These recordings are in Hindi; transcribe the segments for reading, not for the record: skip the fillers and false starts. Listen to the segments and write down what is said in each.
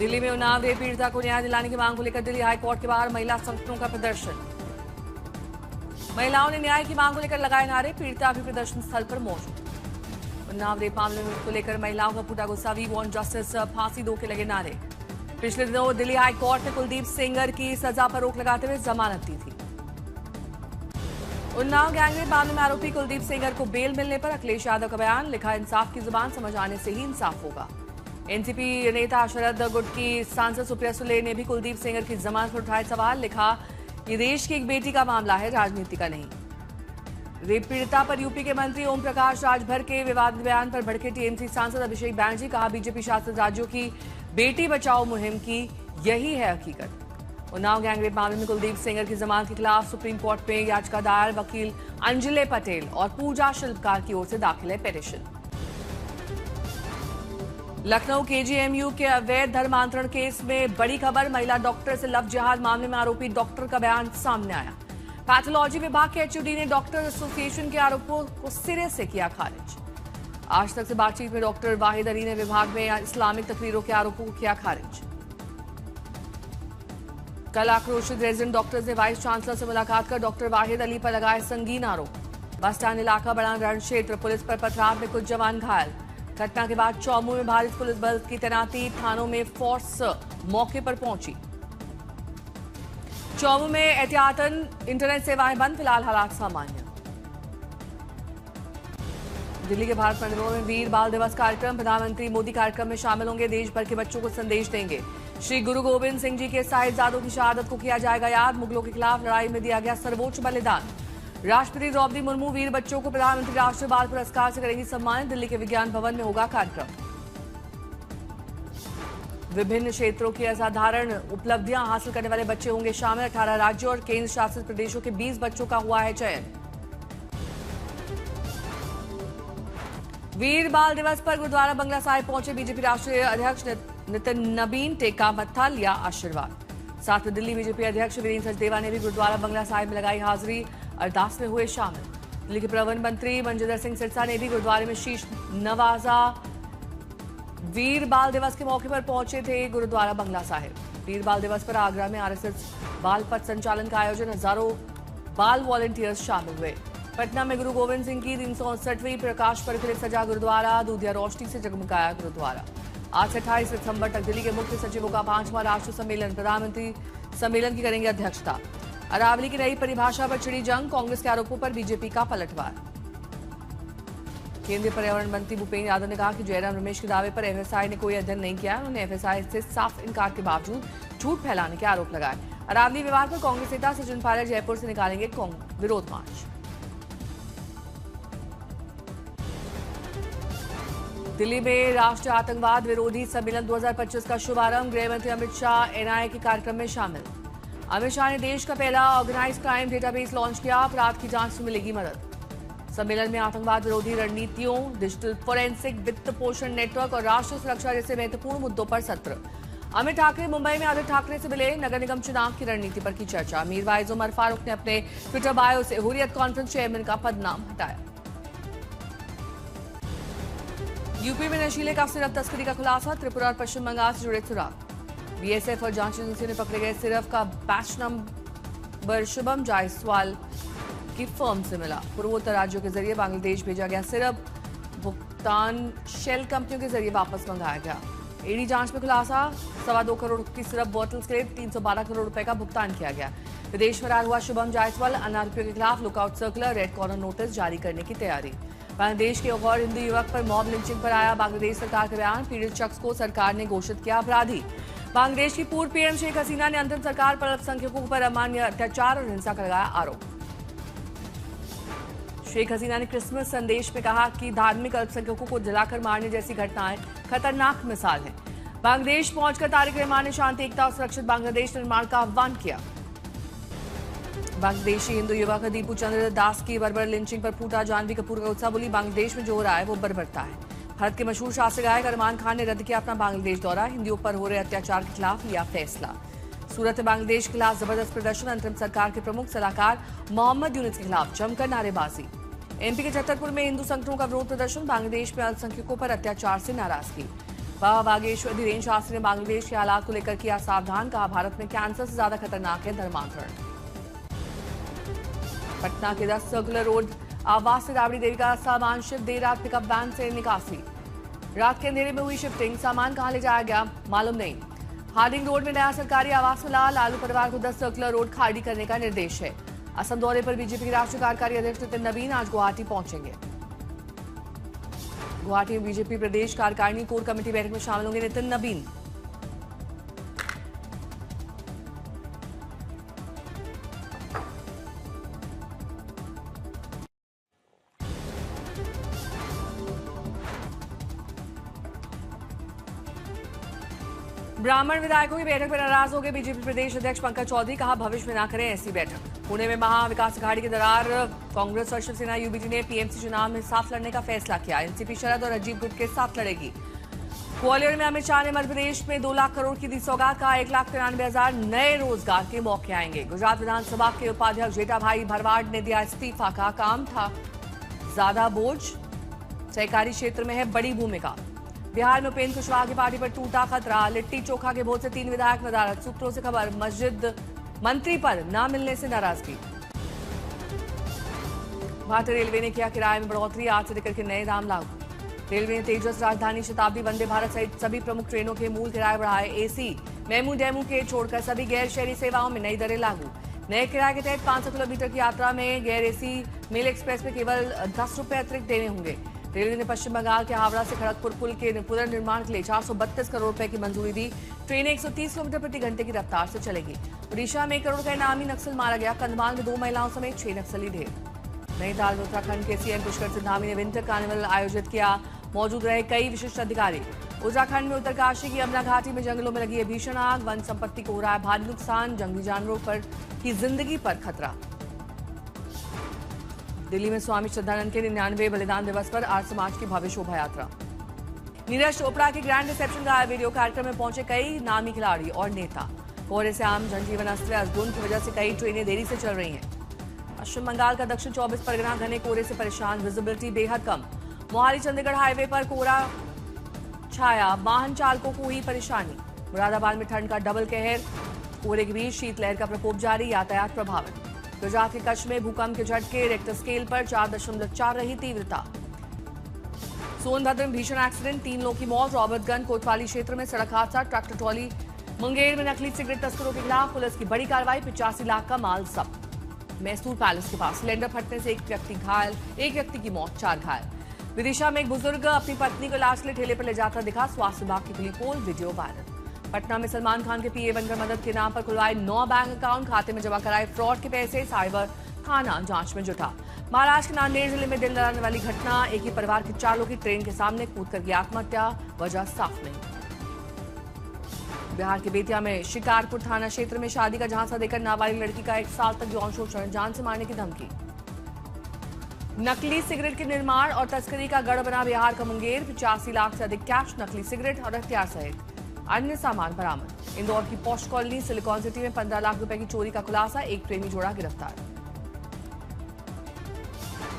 दिल्ली में उन्नाव रेप पीड़िता को न्याय दिलाने की मांग को लेकर दिल्ली हाईकोर्ट के बाहर महिला संगठनों का प्रदर्शन। महिलाओं ने न्याय की मांग को लेकर लगाए नारे, पीड़िता भी प्रदर्शन स्थल पर मौजूद। उन्नाव रेप मामले को लेकर महिलाओं का फूटा गुस्सा, वी वांट जस्टिस, फांसी दो के लगे नारे। पिछले दिनों दिल्ली हाईकोर्ट ने कुलदीप सेंगर की सजा पर रोक लगाते हुए जमानत दी थी। उन्नाव गैंगरेप मामले में आरोपी कुलदीप सेंगर को बेल मिलने पर अखिलेश यादव का बयान, लिखा इंसाफ की जुबान समझ आने से ही इंसाफ होगा। एनसीपी नेता शरद गुट की सांसद सुप्रिया सुले ने भी कुलदीप सेंगर की जमानत पर उठाए सवाल, लिखा ये देश की एक बेटी का मामला है, राजनीति का नहीं। रेप पीड़िता पर यूपी के मंत्री ओम प्रकाश राजभर के विवादित बयान पर भड़के टीएमसी सांसद अभिषेक बैनर्जी, कहा बीजेपी शासित राज्यों की बेटी बचाओ मुहिम की यही है हकीकत। उन्नाव गैंगरेप मामले में कुलदीप सेंगर की जमानत के खिलाफ सुप्रीम कोर्ट में याचिका दायर, वकील अंजले पटेल और पूजा शिल्पकार की ओर से दाखिल है पिटीशन। लखनऊ केजीएमयू के अवैध धर्मांतरण केस में बड़ी खबर, महिला डॉक्टर से लव जिहाद मामले में आरोपी डॉक्टर का बयान सामने आया। पैथोलॉजी विभाग के एचओडी ने डॉक्टर एसोसिएशन के आरोपों को सिरे से किया खारिज। आज तक से बातचीत में डॉक्टर वाहिद अली ने विभाग में इस्लामिक तकरीरों के आरोपों को किया खारिज। कल आक्रोशित रेजिडेंट डॉक्टर्स ने वाइस चांसलर से मुलाकात कर डॉक्टर वाहिद अली पर लगाए संगीन आरोप। बस स्टैंड इलाका बड़ा रण क्षेत्र, पुलिस पर पथराव में कुछ जवान घायल। घटना के बाद चौमू में भारी पुलिस बल की तैनाती, थानों में फोर्स मौके पर पहुंची। चौमू में एहतियातन इंटरनेट सेवाएं बंद, फिलहाल हालात सामान्य। दिल्ली के भारत मंदिरों में वीर बाल दिवस कार्यक्रम, प्रधानमंत्री मोदी कार्यक्रम में शामिल होंगे, देश भर के बच्चों को संदेश देंगे। श्री गुरु गोविंद सिंह जी के साहिबजादों की शहादत को किया जाएगा याद, मुगलों के खिलाफ लड़ाई में दिया गया सर्वोच्च बलिदान। राष्ट्रपति द्रौपदी मुर्मू वीर बच्चों को प्रधानमंत्री राष्ट्रीय बाल पुरस्कार से करेंगी सम्मानित, दिल्ली के विज्ञान भवन में होगा कार्यक्रम। विभिन्न क्षेत्रों की असाधारण उपलब्धियां हासिल करने वाले बच्चे होंगे शामिल, 18 राज्यों और केंद्र शासित प्रदेशों के 20 बच्चों का हुआ है चयन। वीर बाल दिवस पर गुरुद्वारा बंगला साहिब पहुंचे बीजेपी राष्ट्रीय अध्यक्ष नितिन नबीन, टेका मत्था, लिया आशीर्वाद। साथ में दिल्ली बीजेपी अध्यक्ष वीरेंद्र सचदेवा ने भी गुरुद्वारा बंगला साहिब में लगाई हाजिरी, अरदास में हुए शामिल। दिल्ली के प्रबंध मंत्री मनजिंदर सिंह सिरसा ने भी गुरुद्वारे में शीश नवाजा। वीर बाल दिवस के मौके पर पहुंचे थे गुरुद्वारा बंगला साहिब। वीर बाल दिवस पर आगरा में आरएसएस बाल पथ संचालन का आयोजन, हजारों बाल वॉलंटियर्स शामिल हुए। पटना में गुरु गोविंद सिंह की 368वीं प्रकाश पर्व के लिए सजा गुरुद्वारा, दूधिया रोशनी से जगमगाया गुरुद्वारा। आज से 28 सितंबर तक दिल्ली के मुख्य सचिवों का 5वां राष्ट्रीय सम्मेलन, प्रधानमंत्री सम्मेलन की करेंगे अध्यक्षता। अरावली की नई परिभाषा पर छिड़ी जंग, कांग्रेस के आरोपों पर बीजेपी का पलटवार। केंद्रीय पर्यावरण मंत्री भूपेंद्र यादव ने कहा कि जयराम रमेश के दावे पर एफएसआई ने कोई अध्ययन नहीं किया। उन्होंने एफएसआई से साफ इनकार के बावजूद झूठ फैलाने के आरोप लगाए। अरावली विवाद पर कांग्रेस नेता सचिन पायलट जयपुर से निकालेंगे विरोध मार्च। दिल्ली में राष्ट्रीय आतंकवाद विरोधी सम्मेलन 2025 का शुभारंभ, गृह मंत्री अमित शाह एनआईए के कार्यक्रम में शामिल। अमित शाह ने देश का पहला ऑर्गेनाइज्ड क्राइम डेटाबेस लॉन्च किया, अपराध की जांच में मिलेगी मदद। सम्मेलन में आतंकवाद विरोधी रणनीतियों, डिजिटल फोरेंसिक, वित्त पोषण नेटवर्क और राष्ट्रीय सुरक्षा जैसे महत्वपूर्ण मुद्दों पर सत्र। अमित ठाकरे मुंबई में आदित्य ठाकरे से मिले, नगर निगम चुनाव की रणनीति पर की चर्चा। मीरवाइज उमर फारूक ने अपने ट्विटर बायो से हुर्रियत कॉन्फ्रेंस चेयरमैन का पदनाम हटाया। यूपी में नशीले का सिरप तस्करी का खुलासा, त्रिपुरा और पश्चिम बंगाल से जुड़े सुराग। बीएसएफ और जांच एजेंसियों ने पकड़े गए सिरप का बैच नंबर शुभम जायसवाल की फर्म से मिला। पूर्वोत्तर राज्यों के जरिए बांग्लादेश भेजा गया सिरप, भुगतान शेल कंपनियों के जरिए वापस मंगाया गया। ईडी जांच में खुलासा, 2.25 करोड़ की सिरप बॉटल्स के लिए 312 करोड़ रुपए का भुगतान किया गया। विदेश फरार हुआ शुभम जायसवाल, अन्य आरोपियों के खिलाफ lookout circular, red corner notice जारी करने की तैयारी। बांग्लादेश के एक और हिंदू युवक पर मॉब लिंचिंग पर आया बांग्लादेश सरकार का बयान, पीड़ित शख्स को सरकार ने घोषित किया अपराधी। बांग्लादेश की पूर्व पीएम शेख हसीना ने अंतरिम सरकार पर अल्पसंख्यकों पर अमान्य अत्याचार और हिंसा का लगाया आरोप। शेख हसीना ने क्रिसमस संदेश में कहा कि धार्मिक अल्पसंख्यकों को जलाकर मारने जैसी घटनाएं खतरनाक मिसाल है। बांग्लादेश पहुंचकर तारिक रहमान ने शांति, एकता और सुरक्षित बांग्लादेश निर्माण का आह्वान किया। बांग्लादेशी हिंदू युवक दीपू चंद्र दास की बर्बर लिंचिंग पर फूटा जानवी कपूर का उत्साह, बोली बांग्लादेश में जो हो रहा है वो बर्बरता है। भारत के मशहूर शास्त्रीय गायक अरमान खान ने रद्द किया अपना बांग्लादेश दौरा, हिंदुओं पर हो रहे अत्याचार के खिलाफ लिया फैसला। सूरत में बांग्लादेश के खिलाफ जबरदस्त प्रदर्शन, अंतरिम सरकार के प्रमुख सलाहकार मोहम्मद यूनिस के खिलाफ जमकर नारेबाजी। एमपी के छतरपुर में हिंदू संगठनों का विरोध प्रदर्शन, बांग्लादेश में अल्पसंख्यकों पर अत्याचार से नाराजगी। बाबा बागेश्वर धीरेन्द्र शास्त्री ने बांग्लादेश के हालात को लेकर किया सावधान, कहा भारत में कैंसर से ज्यादा खतरनाक है धर्मांतरण। पटना के 10 सर्कुलर रोड आवास से राबड़ी देवी का सामान शिफ्ट, देर रात पिकअप वैन से निकासी। रात के अंधेरे में हुई शिफ्टिंग, सामान कहां ले जाया गया मालूम नहीं। हार्डिंग रोड में नया सरकारी आवास मिला, लालू परिवार को 10 सर्कुलर रोड खाली करने का निर्देश है। असम दौरे पर बीजेपी के राष्ट्रीय कार्यकारी अध्यक्ष नितिन नबीन आज गुवाहाटी पहुंचेंगे। गुवाहाटी में बीजेपी प्रदेश कार्यकारिणी कोर कमेटी बैठक में शामिल होंगे नितिन नबीन। ब्राह्मण विधायकों की बैठक में नाराज हो गए बीजेपी प्रदेश अध्यक्ष पंकज चौधरी, कहा भविष्य में न करें ऐसी बैठक। पुणे में महाविकास अघाड़ी के दरार, कांग्रेस और शिवसेना यूबीटी ने पीएमसी चुनाव में साथ लड़ने का फैसला किया। एनसीपी शरद और अजीब गुट के साथ लड़ेगी। ग्वालियर में अमित शाह ने मध्य प्रदेश में 2 लाख करोड़ की दी सौगात, का 1,93,000 नए रोजगार के मौके आएंगे। गुजरात विधानसभा के उपाध्यक्ष जेठाभाई भरवाड़ ने दिया इस्तीफा, का काम था ज्यादा बोझ, सहकारी क्षेत्र में है बड़ी भूमिका। बिहार में उपेंद्र कुशवाहा की पार्टी पर टूटा खतरा, लिट्टी चोखा के भोज से 3 विधायक नदारद। सूत्रों से खबर, मस्जिद मंत्री पर न मिलने से नाराजगी। भारतीय रेलवे ने किया किराए में बढ़ोतरी, आज से टिकट के नए दाम लागू। रेलवे ने तेजस, राजधानी, शताब्दी, वंदे भारत सहित सभी प्रमुख ट्रेनों के मूल किराए बढ़ाए। एसी, मेमू, डेमू के छोड़कर सभी गैर शहरी सेवाओं में नई दरें लागू। नए किराए के तहत 500 किलोमीटर की यात्रा में गैर एसी मेल एक्सप्रेस में केवल 10 रुपए अतिरिक्त देने होंगे। रेलवे ने पश्चिम बंगाल के हावड़ा से खड़गपुर पुल के पुनर्निर्माण के लिए 432 करोड़ रुपए की मंजूरी दी। ट्रेनें 130 किलोमीटर प्रति घंटे की रफ्तार से चलेगी। ओडिशा में 1 करोड़ का इनामी नक्सल मारा गया। कंधमाल में 2 महिलाओं समेत 6 नक्सली ढेर। नैनीताल में उत्तराखंड के सीएम पुष्कर सिंह धामी ने विंटर कार्निवल आयोजित किया, मौजूद रहे कई विशिष्ट अधिकारी। उत्तराखंड में उत्तरकाशी की यमुना घाटी में जंगलों में लगी है भीषण आग, वन संपत्ति को हो रहा है भारी नुकसान, जंगली जानवरों पर की जिंदगी पर खतरा। दिल्ली में स्वामी श्रद्धानंद के 99वें बलिदान दिवस पर आर्य समाज की भव्य शोभा यात्रा। नीरज चोपड़ा के ग्रैंड रिसेप्शन का वीडियो, कार्यक्रम में पहुंचे कई नामी खिलाड़ी और नेता। कोहरे से आम जनजीवन अस्त व्यस्त, धुंध की वजह से कई ट्रेनें देरी से चल रही हैं। पश्चिम बंगाल का दक्षिण 24 परगना घने कोहरे से परेशान, विजिबिलिटी बेहद कम। मोहाली चंडीगढ़ हाईवे पर कोहरा छाया, वाहन चालकों को हुई परेशानी। मुरादाबाद में ठंड का डबल कहर, कोहरे के बीच शीतलहर का प्रकोप जारी, यातायात प्रभावित। गुजरात के कच्छ में भूकंप के झटके, रिक्टर स्केल पर 4.4 रही तीव्रता। सोनभद्र में भीषण एक्सीडेंट, 3 लोगों की मौत। रॉबर्टगंज कोतवाली क्षेत्र में सड़क हादसा, ट्रैक्टर ट्रॉली। मुंगेर में नकली सिगरेट तस्करों के खिलाफ पुलिस की बड़ी कार्रवाई, 85 लाख का माल जब्त। मैसूर पैलेस के पास सिलेंडर फटने से एक व्यक्ति की मौत, 4 घायल। विदिशा में एक बुजुर्ग अपनी पत्नी को इलाज के लिए ठेले पर ले जाता दिखा, स्वास्थ्य विभाग की खुली पोल, वीडियो वायरल। पटना में सलमान खान के पीए बनकर मदद के नाम पर खुलवाए 9 बैंक अकाउंट, खाते में जमा कराए फ्रॉड के पैसे, साइबर थाना जांच में जुटा। महाराष्ट्र के नांदेड़ जिले में दिल दहलाने वाली घटना, एक ही परिवार के 4 लोग की ट्रेन के सामने कूदकर की आत्महत्या, वजह साफ नहीं। बिहार के बेतिया में शिकारपुर थाना क्षेत्र में शादी का झांसा देकर नाबालिग लड़की का 1 साल तक यौन शोषण, जान से मारने की धमकी। नकली सिगरेट के निर्माण और तस्करी का गढ़ बना बिहार का मुंगेर, 85 लाख से अधिक कैश, नकली सिगरेट और हथियार सहित अन्य सामान बरामद। इंदौर की पॉश कॉलोनी सिलिकॉन सिटी में 15 लाख रुपए की चोरी का खुलासा, एक प्रेमी जोड़ा गिरफ्तार।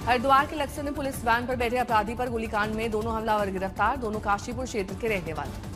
हरिद्वार के लक्सर में पुलिस वैन पर बैठे अपराधी पर गोलीकांड में दोनों हमलावर गिरफ्तार, दोनों काशीपुर क्षेत्र के रहने वाले।